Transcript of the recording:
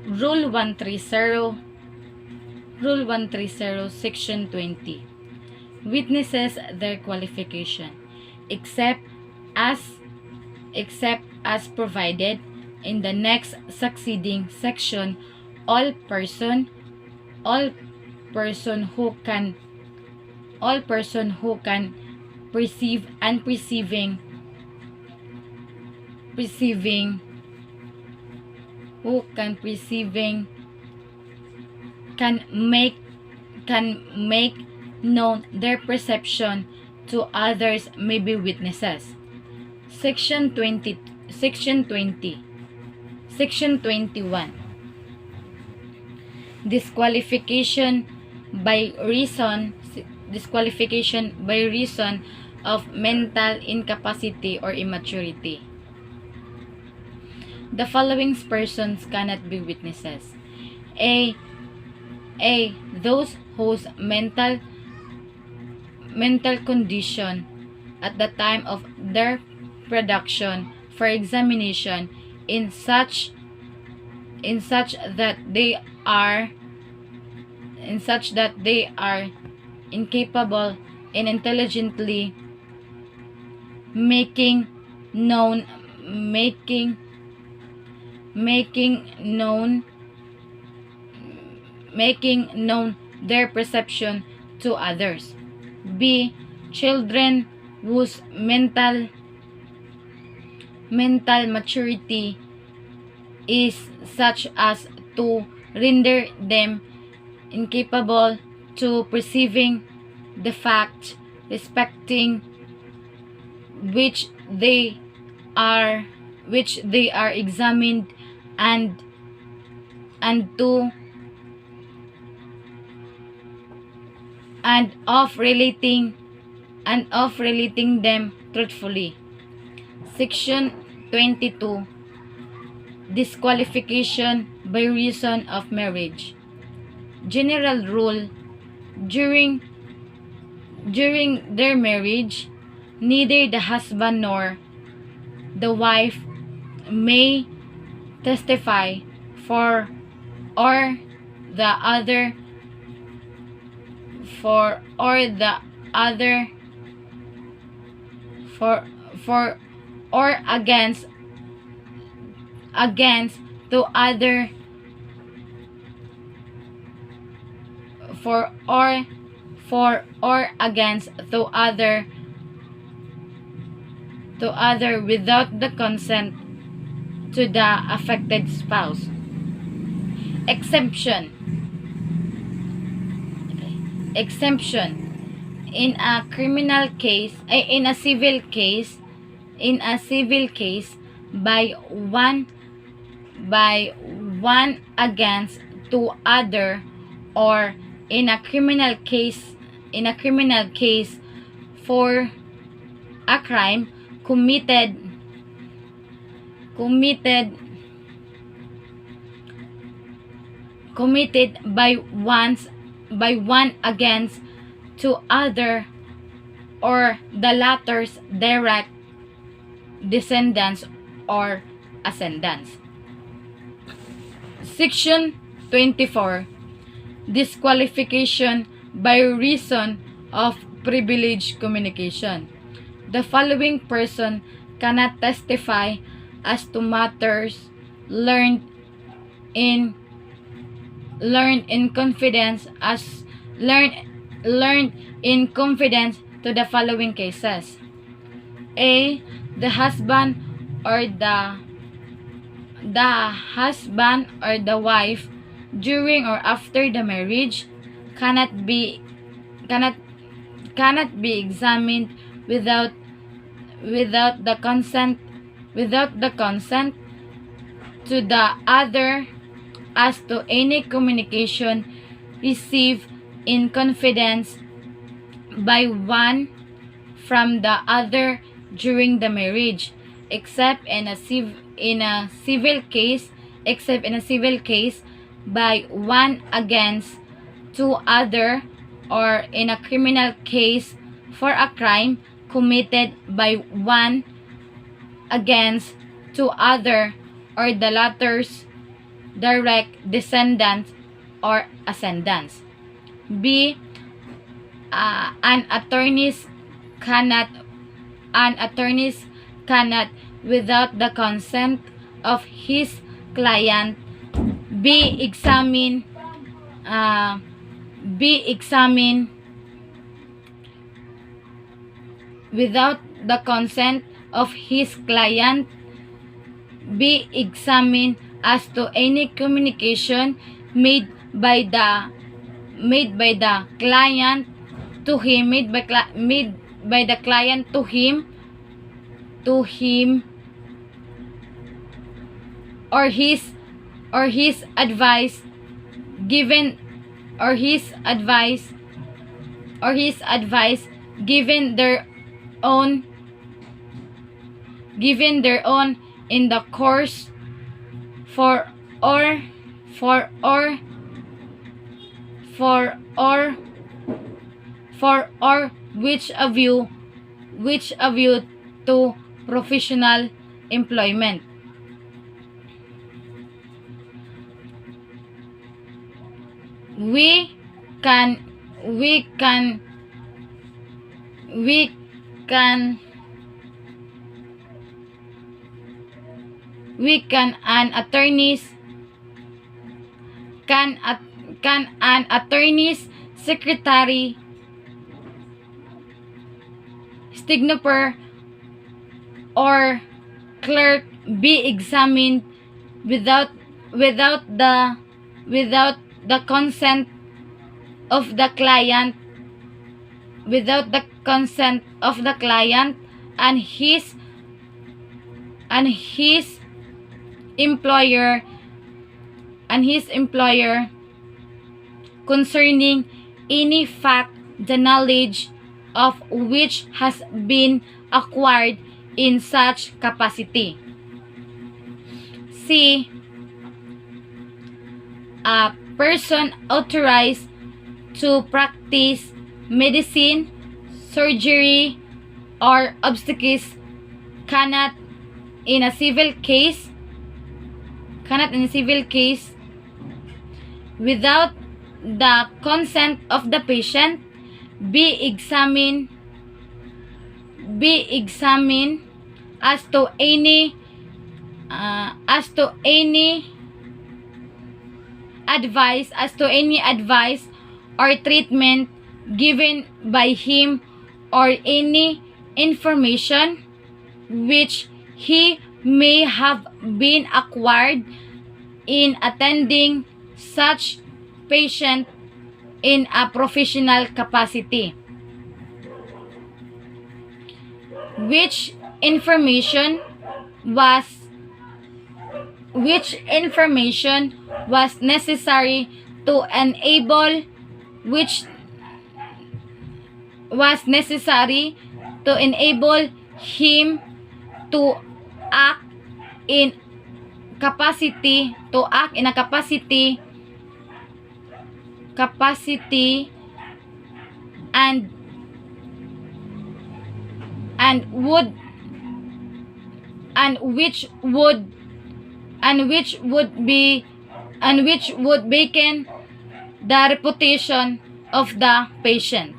Rule 130, Rule 130, Section 20. Witnesses their qualification, except as provided in the next succeeding section. All person who can perceive and perceiving can make known their perception to others may be witnesses. Section 20. Section 21. Disqualification by reason of mental incapacity or immaturity. The following persons cannot be witnesses. A. Those whose mental condition at the time of their production for examination in such that they are incapable in intelligently making known their perception to others. B. Children whose mental maturity is such as to render them incapable to perceiving the fact respecting which they are examined and of relating them truthfully. Section 22. Disqualification by reason of marriage. General rule: during their marriage, neither the husband nor the wife may testify for or against to other against to other without the consent to the affected spouse. Exemption. In a civil case by one against two other, or in a criminal case for a crime committed by one against two other, or the latter's direct descendants or ascendants. Section 24. Disqualification by reason of privileged communication. The following person cannot testify as to matters learned in confidence to the following cases. A. The husband or the wife during or after the marriage cannot be examined without the consent to the other as to any communication received in confidence by one from the other during the marriage, except in a civil case by one against two other, or in a criminal case for a crime committed by one against two other, or the latter's direct descendants or ascendants. B. An attorneys cannot without the consent of his client be examined without the consent of his client be examined as to any communication made by the client to him or his advice given their own in the course for which of you to professional employment. We can an attorney's secretary, stenographer, or clerk be examined without the consent of the client and his employer concerning any fact the knowledge of which has been acquired in such capacity. C. A person authorized to practice medicine, surgery, or obstetrics cannot in a civil case without the consent of the patient be examined as to any advice or treatment given by him or any information which he may have been acquired in attending such patient in a professional capacity, which information was necessary to enable him to act in a capacity and which would weaken the reputation of the patient.